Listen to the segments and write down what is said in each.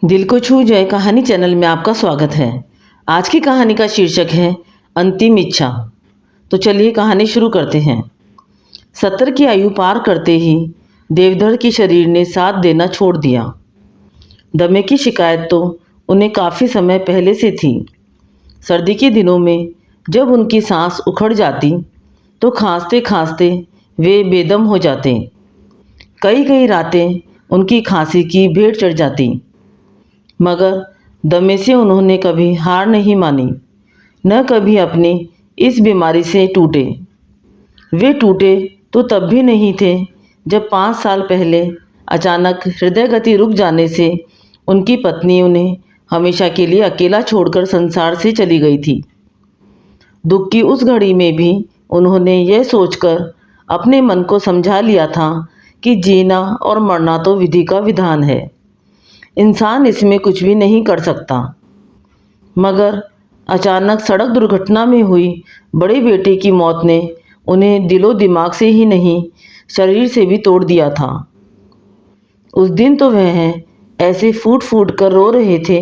दिल को छू जाए कहानी चैनल में आपका स्वागत है। आज की कहानी का शीर्षक है अंतिम इच्छा। तो चलिए कहानी शुरू करते हैं। 70 की आयु पार करते ही देवधर के शरीर ने साथ देना छोड़ दिया। दमे की शिकायत तो उन्हें काफ़ी समय पहले से थी। सर्दी के दिनों में जब उनकी सांस उखड़ जाती तो खांसते खांसते वे बेदम हो जाते। कई कई रातें उनकी खांसी की भेंट चढ़ जाती, मगर दमे से उन्होंने कभी हार नहीं मानी, न कभी अपनी इस बीमारी से टूटे। वे टूटे तो तब भी नहीं थे जब 5 साल पहले अचानक हृदय गति रुक जाने से उनकी पत्नी उन्हें हमेशा के लिए अकेला छोड़कर संसार से चली गई थी। दुख की उस घड़ी में भी उन्होंने यह सोचकर अपने मन को समझा लिया था कि जीना और मरना तो विधि का विधान है, इंसान इसमें कुछ भी नहीं कर सकता। मगर अचानक सड़क दुर्घटना में हुई बड़े बेटे की मौत ने उन्हें दिलो दिमाग से ही नहीं, शरीर से भी तोड़ दिया था। उस दिन तो वह ऐसे फूट फूट कर रो रहे थे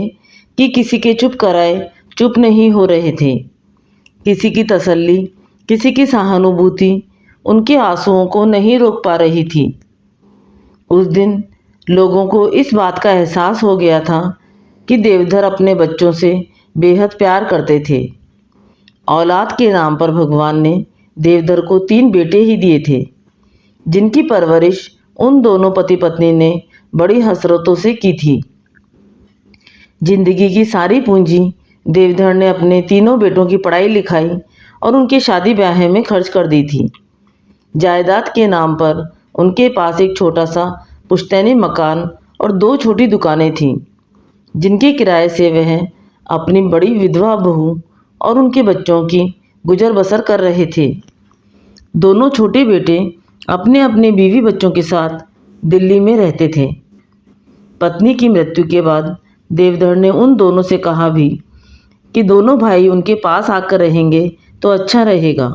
कि किसी के चुप कराए चुप नहीं हो रहे थे। किसी की तसल्ली, किसी की सहानुभूति उनके आंसुओं को नहीं रोक पा रही थी। उस दिन लोगों को इस बात का एहसास हो गया था कि देवधर अपने बच्चों से बेहद प्यार करते थे। औलाद के नाम पर भगवान ने देवधर को 3 बेटे ही दिए थे, जिनकी परवरिश उन दोनों पति पत्नी ने बड़ी हसरतों से की थी। जिंदगी की सारी पूंजी देवधर ने अपने तीनों बेटों की पढ़ाई लिखाई और उनके शादी ब्याह में खर्च कर दी थी। जायदाद के नाम पर उनके पास एक छोटा सा पुश्तैनी मकान और 2 छोटी दुकानें थीं, जिनके किराए से वह अपनी बड़ी विधवा बहू और उनके बच्चों की गुजर बसर कर रहे थे। दोनों छोटे बेटे अपने अपने बीवी बच्चों के साथ दिल्ली में रहते थे। पत्नी की मृत्यु के बाद देवधर ने उन दोनों से कहा भी कि दोनों भाई उनके पास आकर रहेंगे तो अच्छा रहेगा।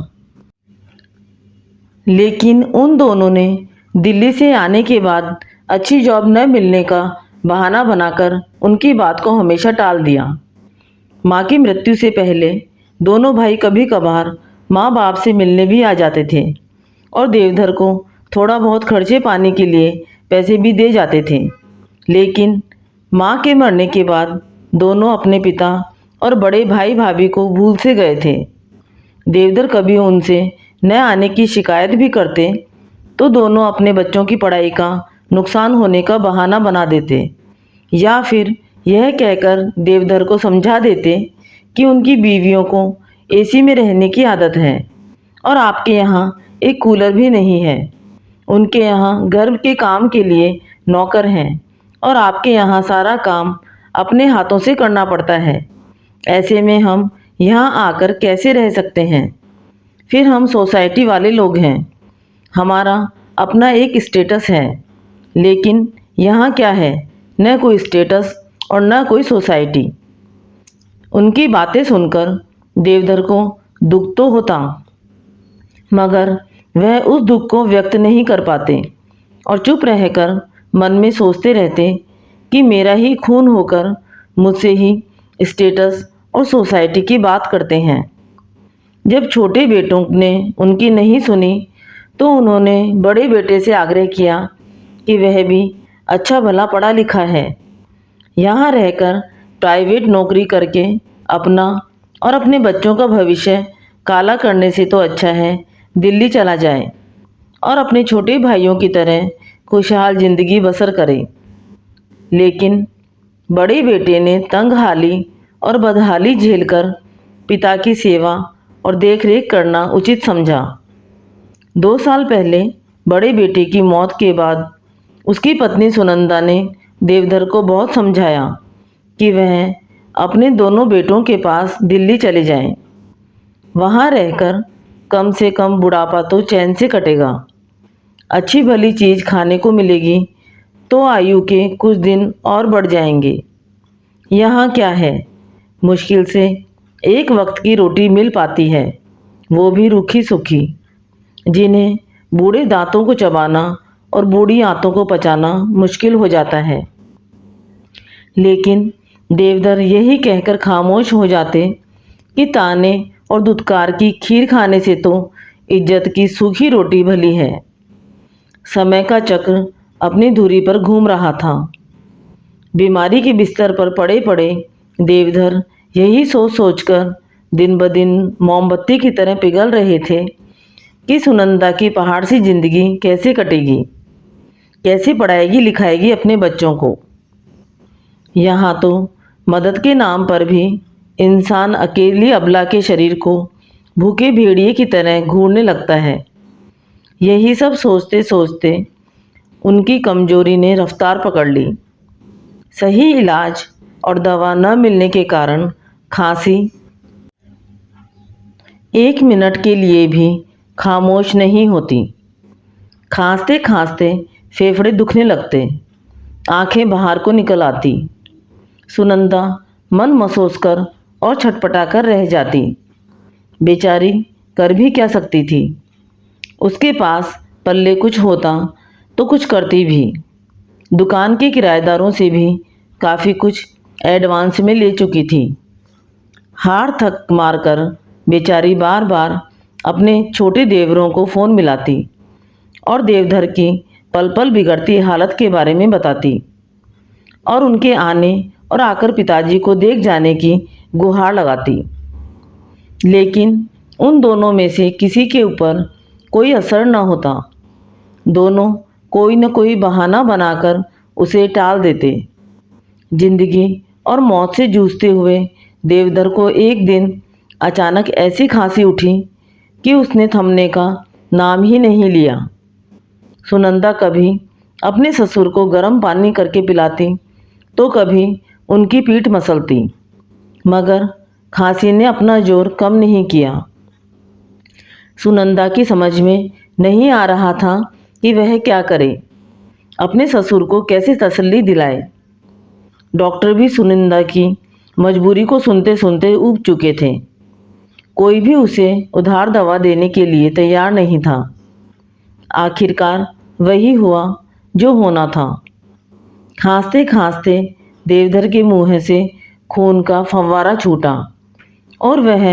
लेकिन उन दोनों ने दिल्ली से आने के बाद अच्छी जॉब न मिलने का बहाना बनाकर उनकी बात को हमेशा टाल दिया। माँ की मृत्यु से पहले दोनों भाई कभी कभार माँ बाप से मिलने भी आ जाते थे और देवधर को थोड़ा बहुत खर्चे पाने के लिए पैसे भी दे जाते थे। लेकिन माँ के मरने के बाद दोनों अपने पिता और बड़े भाई भाभी को भूल से गए थे। देवधर कभी उनसे न आने की शिकायत भी करते तो दोनों अपने बच्चों की पढ़ाई का नुकसान होने का बहाना बना देते, या फिर यह कहकर देवधर को समझा देते कि उनकी बीवियों को एसी में रहने की आदत है और आपके यहाँ एक कूलर भी नहीं है। उनके यहाँ घर के काम के लिए नौकर हैं और आपके यहाँ सारा काम अपने हाथों से करना पड़ता है। ऐसे में हम यहाँ आकर कैसे रह सकते हैं? फिर हम सोसाइटी वाले लोग हैं, हमारा अपना एक स्टेटस है, लेकिन यहाँ क्या है, न कोई स्टेटस और न कोई सोसाइटी। उनकी बातें सुनकर देवधर को दुख तो होता, मगर वह उस दुख को व्यक्त नहीं कर पाते और चुप रहकर मन में सोचते रहते कि मेरा ही खून होकर मुझसे ही स्टेटस और सोसाइटी की बात करते हैं। जब छोटे बेटों ने उनकी नहीं सुनी तो उन्होंने बड़े बेटे से आग्रह किया कि वह भी अच्छा भला पढ़ा लिखा है, यहाँ रहकर प्राइवेट नौकरी करके अपना और अपने बच्चों का भविष्य काला करने से तो अच्छा है दिल्ली चला जाए और अपने छोटे भाइयों की तरह खुशहाल जिंदगी बसर करे। लेकिन बड़े बेटे ने तंगहाली और बदहाली झेलकर पिता की सेवा और देखरेख करना उचित समझा। 2 साल पहले बड़े बेटे की मौत के बाद उसकी पत्नी सुनंदा ने देवधर को बहुत समझाया कि वह अपने दोनों बेटों के पास दिल्ली चले जाएं। वहाँ रहकर कम से कम बुढ़ापा तो चैन से कटेगा, अच्छी भली चीज़ खाने को मिलेगी तो आयु के कुछ दिन और बढ़ जाएंगे। यहाँ क्या है, मुश्किल से एक वक्त की रोटी मिल पाती है, वो भी रूखी सूखी, जिन्हें बूढ़े दांतों को चबाना और बूढ़ी आंतों को पचाना मुश्किल हो जाता है। लेकिन देवधर यही कहकर खामोश हो जाते कि ताने और दुत्कार की खीर खाने से तो इज्जत की सूखी रोटी भली है। समय का चक्र अपनी धुरी पर घूम रहा था। बीमारी के बिस्तर पर पड़े पड़े देवधर यही सोच सोचकर दिन ब दिन मोमबत्ती की तरह पिघल रहे थे कि सुनंदा की पहाड़ सी जिंदगी कैसे कटेगी, कैसे पढ़ाएगी लिखाएगी अपने बच्चों को। यहाँ तो मदद के नाम पर भी इंसान अकेली अबला के शरीर को भूखे भेड़िए की तरह घूरने लगता है। यही सब सोचते सोचते उनकी कमजोरी ने रफ्तार पकड़ ली। सही इलाज और दवा न मिलने के कारण खांसी 1 मिनट के लिए भी खामोश नहीं होती। खांसते खांसते फेफड़े दुखने लगते, आंखें बाहर को निकल आती। सुनंदा मन मसोस कर और छटपटा कर रह जाती। बेचारी कर भी क्या सकती थी। उसके पास पल्ले कुछ होता तो कुछ करती भी। दुकान के किराएदारों से भी काफ़ी कुछ एडवांस में ले चुकी थी। हार थक मारकर बेचारी बार बार अपने छोटे देवरों को फ़ोन मिलाती और देवधर की पल पल बिगड़ती हालत के बारे में बताती और उनके आने और आकर पिताजी को देख जाने की गुहार लगाती। लेकिन उन दोनों में से किसी के ऊपर कोई असर न होता। दोनों कोई न कोई बहाना बनाकर उसे टाल देते। जिंदगी और मौत से जूझते हुए देवधर को एक दिन अचानक ऐसी खांसी उठी कि उसने थमने का नाम ही नहीं लिया। सुनंदा कभी अपने ससुर को गर्म पानी करके पिलाती तो कभी उनकी पीठ मसलती, मगर खांसी ने अपना जोर कम नहीं किया। सुनंदा की समझ में नहीं आ रहा था कि वह क्या करे, अपने ससुर को कैसे तसल्ली दिलाए। डॉक्टर भी सुनंदा की मजबूरी को सुनते सुनते ऊब चुके थे। कोई भी उसे उधार दवा देने के लिए तैयार नहीं था। आखिरकार वही हुआ जो होना था। खांसते खांसते देवधर के मुंह से खून का फव्वारा छूटा और वह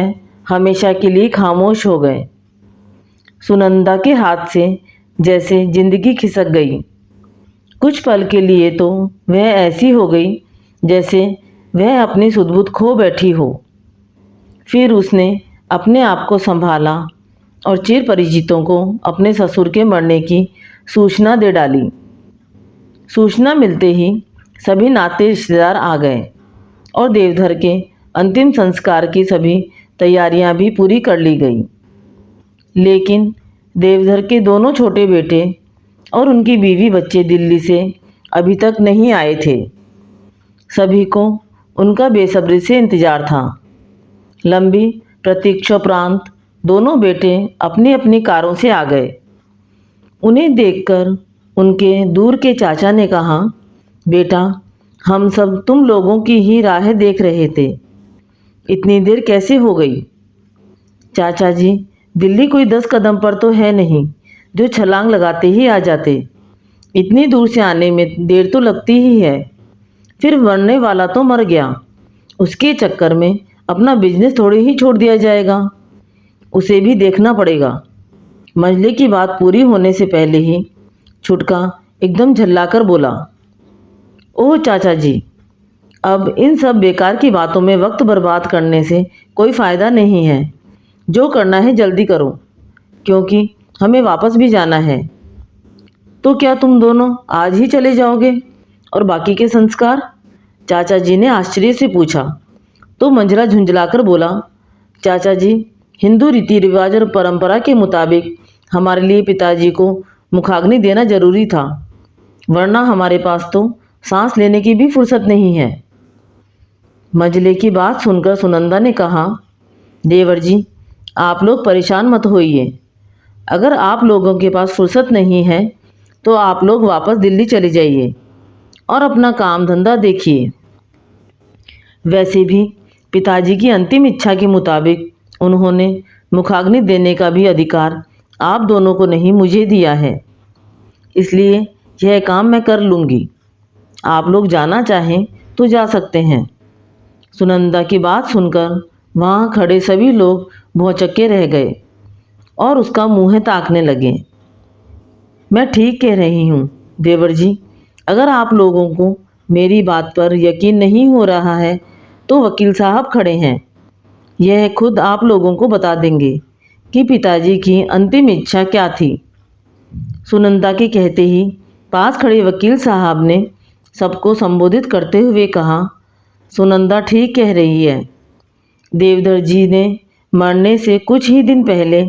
हमेशा के लिए खामोश हो गए। सुनंदा के हाथ से जैसे जिंदगी खिसक गई। कुछ पल के लिए तो वह ऐसी हो गई जैसे वह अपनी सुध-बुध खो बैठी हो। फिर उसने अपने आप को संभाला और चिर परिचितों को अपने ससुर के मरने की सूचना दे डाली। सूचना मिलते ही सभी नाते रिश्तेदार आ गए और देवधर के अंतिम संस्कार की सभी तैयारियां भी पूरी कर ली गई। लेकिन देवधर के दोनों छोटे बेटे और उनकी बीवी बच्चे दिल्ली से अभी तक नहीं आए थे। सभी को उनका बेसब्री से इंतजार था। लंबी प्रतीक्षोपरांत दोनों बेटे अपनी अपनी कारों से आ गए। उन्हें देखकर उनके दूर के चाचा ने कहा, बेटा, हम सब तुम लोगों की ही राह देख रहे थे, इतनी देर कैसे हो गई? चाचा जी, दिल्ली कोई 10 कदम पर तो है नहीं जो छलांग लगाते ही आ जाते। इतनी दूर से आने में देर तो लगती ही है। फिर मरने वाला तो मर गया, उसके चक्कर में अपना बिजनेस थोड़ी ही छोड़ दिया जाएगा, उसे भी देखना पड़ेगा। मंझले की बात पूरी होने से पहले ही छुटका एकदम झल्लाकर बोला, ओह चाचा जी, अब इन सब बेकार की बातों में वक्त बर्बाद करने से कोई फ़ायदा नहीं है। जो करना है जल्दी करो, क्योंकि हमें वापस भी जाना है। तो क्या तुम दोनों आज ही चले जाओगे और बाकी के संस्कार? चाचा जी ने आश्चर्य से पूछा तो मंझला झुंझलाकर बोला, चाचा जी, हिंदू रीति रिवाज और परंपरा के मुताबिक हमारे लिए पिताजी को मुखाग्नि देना जरूरी था, वरना हमारे पास तो सांस लेने की भी फुर्सत नहीं है। मंझले की बात सुनकर सुनंदा ने कहा, देवर जी, आप लोग परेशान मत होइए। अगर आप लोगों के पास फुर्सत नहीं है तो आप लोग वापस दिल्ली चले जाइए और अपना काम धंधा देखिए। वैसे भी पिताजी की अंतिम इच्छा के मुताबिक उन्होंने मुखाग्नि देने का भी अधिकार आप दोनों को नहीं, मुझे दिया है, इसलिए यह काम मैं कर लूँगी। आप लोग जाना चाहें तो जा सकते हैं। सुनंदा की बात सुनकर वहाँ खड़े सभी लोग भौचक्के रह गए और उसका मुँह ताकने लगे। मैं ठीक कह रही हूँ देवर जी, अगर आप लोगों को मेरी बात पर यकीन नहीं हो रहा है तो वकील साहब खड़े हैं, यह खुद आप लोगों को बता देंगे कि पिताजी की अंतिम इच्छा क्या थी। सुनंदा के कहते ही पास खड़े वकील साहब ने सबको संबोधित करते हुए कहा, सुनंदा ठीक कह रही है। देवधर जी ने मरने से कुछ ही दिन पहले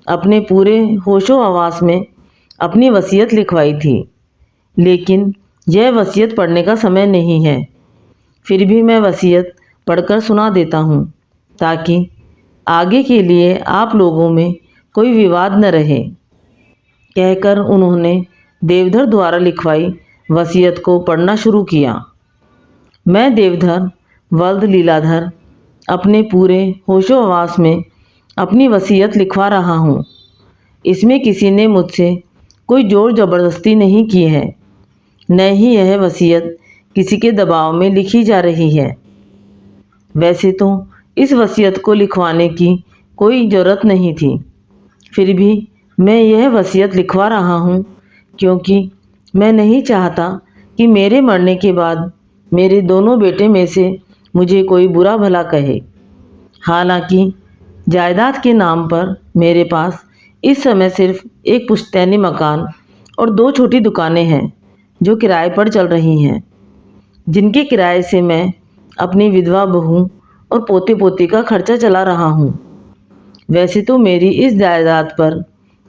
अपने पूरे होशो हवास में अपनी वसीयत लिखवाई थी, लेकिन यह वसीयत पढ़ने का समय नहीं है। फिर भी मैं वसीयत पढ़कर सुना देता हूँ ताकि आगे के लिए आप लोगों में कोई विवाद न रहे। कहकर उन्होंने देवधर द्वारा लिखवाई वसीयत को पढ़ना शुरू किया। मैं देवधर वल्द लीलाधर अपने पूरे होशो हवास में अपनी वसीयत लिखवा रहा हूँ। इसमें किसी ने मुझसे कोई जोर ज़बरदस्ती नहीं की है, न ही यह वसीयत किसी के दबाव में लिखी जा रही है। वैसे तो इस वसीयत को लिखवाने की कोई ज़रूरत नहीं थी, फिर भी मैं यह वसीयत लिखवा रहा हूँ क्योंकि मैं नहीं चाहता कि मेरे मरने के बाद मेरे दोनों बेटे में से मुझे कोई बुरा भला कहे। हालांकि जायदाद के नाम पर मेरे पास इस समय सिर्फ एक पुश्तैनी मकान और 2 छोटी दुकानें हैं जो किराए पर चल रही हैं, जिनके किराए से मैं अपनी विधवा बहू और पोते पोती का खर्चा चला रहा हूँ। वैसे तो मेरी इस जायदाद पर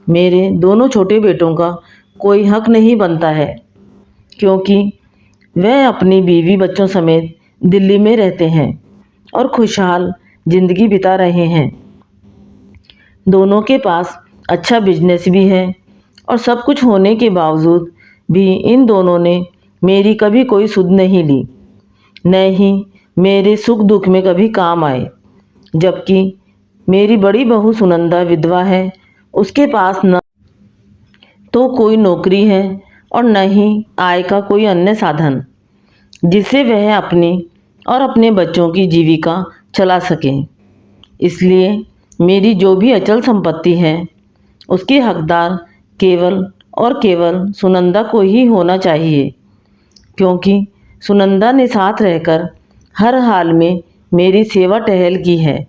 मेरे दोनों छोटे बेटों का कोई हक नहीं बनता है, क्योंकि वह अपनी बीवी बच्चों समेत दिल्ली में रहते हैं और खुशहाल जिंदगी बिता रहे हैं। दोनों के पास अच्छा बिजनेस भी है और सब कुछ होने के बावजूद भी इन दोनों ने मेरी कभी कोई सुध नहीं ली, न ही मेरे सुख दुख में कभी काम आए। जबकि मेरी बड़ी बहू सुनंदा विधवा है, उसके पास न तो कोई नौकरी है और न ही आय का कोई अन्य साधन जिससे वह अपनी और अपने बच्चों की जीविका चला सके। इसलिए मेरी जो भी अचल संपत्ति है उसके हकदार केवल और केवल सुनंदा को ही होना चाहिए, क्योंकि सुनंदा ने साथ रहकर हर हाल में मेरी सेवा टहल की है,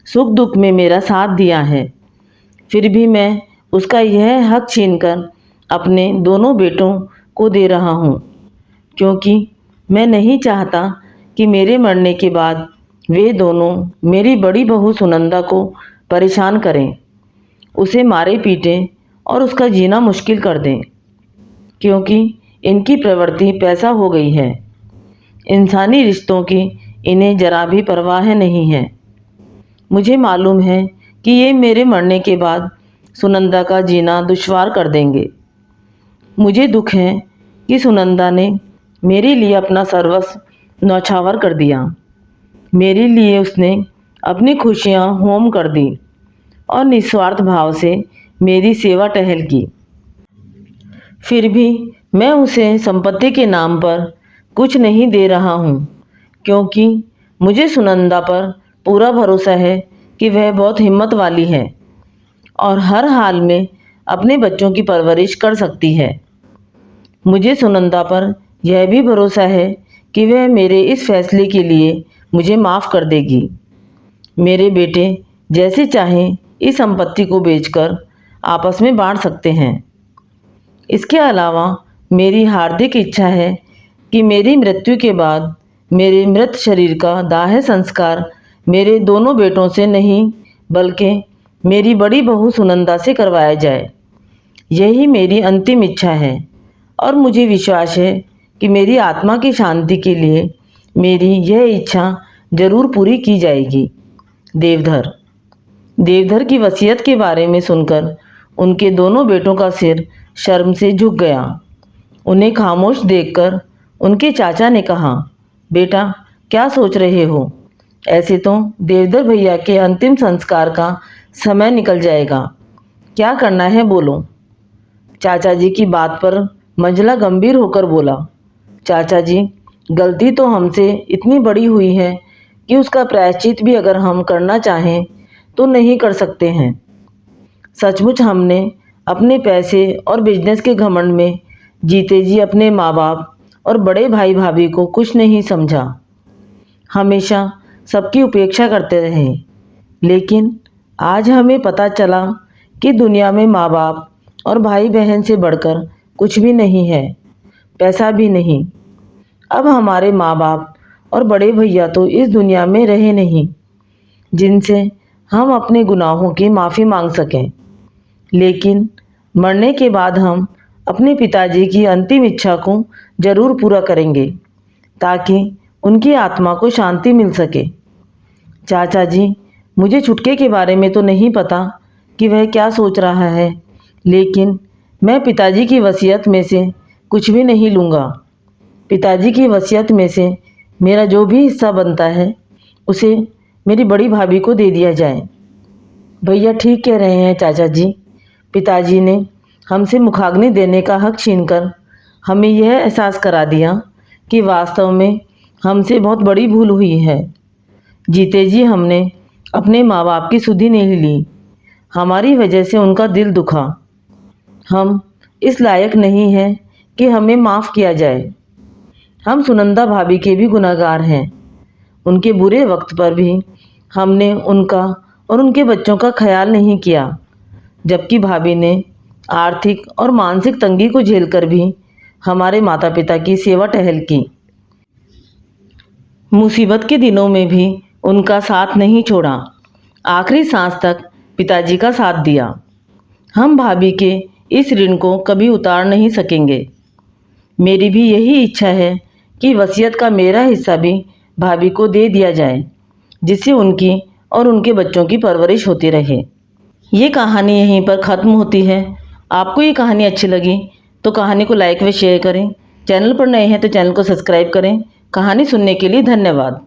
सुख दुख में मेरा साथ दिया है। फिर भी मैं उसका यह हक छीनकर अपने दोनों बेटों को दे रहा हूँ, क्योंकि मैं नहीं चाहता कि मेरे मरने के बाद वे दोनों मेरी बड़ी बहू सुनंदा को परेशान करें, उसे मारे पीटें और उसका जीना मुश्किल कर दें, क्योंकि इनकी प्रवृत्ति पैसा हो गई है। इंसानी रिश्तों की इन्हें जरा भी परवाह नहीं है। मुझे मालूम है कि ये मेरे मरने के बाद सुनंदा का जीना दुश्वार कर देंगे। मुझे दुख है कि सुनंदा ने मेरे लिए अपना सर्वस्व न्यौछावर कर दिया। मेरे लिए उसने अपनी खुशियाँ होम कर दी और निस्वार्थ भाव से मेरी सेवा टहल की। फिर भी मैं उसे संपत्ति के नाम पर कुछ नहीं दे रहा हूँ, क्योंकि मुझे सुनंदा पर पूरा भरोसा है कि वह बहुत हिम्मत वाली है और हर हाल में अपने बच्चों की परवरिश कर सकती है। मुझे सुनंदा पर यह भी भरोसा है कि वह मेरे इस फैसले के लिए मुझे माफ़ कर देगी। मेरे बेटे जैसे चाहें इस संपत्ति को बेचकर आपस में बांट सकते हैं। इसके अलावा मेरी हार्दिक इच्छा है कि मेरी मृत्यु के बाद मेरे मृत शरीर का दाह संस्कार मेरे दोनों बेटों से नहीं बल्कि मेरी बड़ी बहू सुनंदा से करवाया जाए। यही मेरी अंतिम इच्छा है और मुझे विश्वास है कि मेरी आत्मा की शांति के लिए मेरी यह इच्छा जरूर पूरी की जाएगी। देवधर की वसीयत के बारे में सुनकर उनके दोनों बेटों का सिर शर्म से झुक गया। उन्हें खामोश देखकर उनके चाचा ने कहा, बेटा क्या सोच रहे हो? ऐसे तो देवधर भैया के अंतिम संस्कार का समय निकल जाएगा, क्या करना है बोलो। चाचा जी की बात पर मंझला गंभीर होकर बोला, चाचा जी गलती तो हमसे इतनी बड़ी हुई है कि उसका प्रायश्चित भी अगर हम करना चाहें तो नहीं कर सकते हैं। सचमुच हमने अपने पैसे और बिजनेस के घमंड में जीते जी अपने माँ बाप और बड़े भाई भाभी को कुछ नहीं समझा। हमेशा सबकी उपेक्षा करते रहे। लेकिन आज हमें पता चला कि दुनिया में माँ बाप और भाई बहन से बढ़कर कुछ भी नहीं है, पैसा भी नहीं। अब हमारे माँ बाप और बड़े भैया तो इस दुनिया में रहे नहीं जिनसे हम अपने गुनाहों की माफ़ी मांग सकें। लेकिन मरने के बाद हम अपने पिताजी की अंतिम इच्छा को जरूर पूरा करेंगे ताकि उनकी आत्मा को शांति मिल सके। चाचा जी, मुझे छुटके के बारे में तो नहीं पता कि वह क्या सोच रहा है, लेकिन मैं पिताजी की वसीयत में से कुछ भी नहीं लूँगा। पिताजी की वसीयत में से मेरा जो भी हिस्सा बनता है उसे मेरी बड़ी भाभी को दे दिया जाए। भैया ठीक कह रहे हैं चाचा जी। पिताजी ने हमसे मुखाग्नि देने का हक छीनकर हमें यह एहसास करा दिया कि वास्तव में हमसे बहुत बड़ी भूल हुई है। जीते जी हमने अपने माँ बाप की सुधि नहीं ली। हमारी वजह से उनका दिल दुखा। हम इस लायक नहीं हैं कि हमें माफ़ किया जाए। हम सुनंदा भाभी के भी गुनहगार हैं। उनके बुरे वक्त पर भी हमने उनका और उनके बच्चों का ख्याल नहीं किया, जबकि भाभी ने आर्थिक और मानसिक तंगी को झेलकर भी हमारे माता पिता की सेवा टहल की। मुसीबत के दिनों में भी उनका साथ नहीं छोड़ा। आखिरी सांस तक पिताजी का साथ दिया। हम भाभी के इस ऋण को कभी उतार नहीं सकेंगे। मेरी भी यही इच्छा है कि वसीयत का मेरा हिस्सा भी भाभी को दे दिया जाए, जिससे उनकी और उनके बच्चों की परवरिश होती रहे। ये कहानी यहीं पर ख़त्म होती है। आपको ये कहानी अच्छी लगी तो कहानी को लाइक व शेयर करें। चैनल पर नए हैं तो चैनल को सब्सक्राइब करें। कहानी सुनने के लिए धन्यवाद।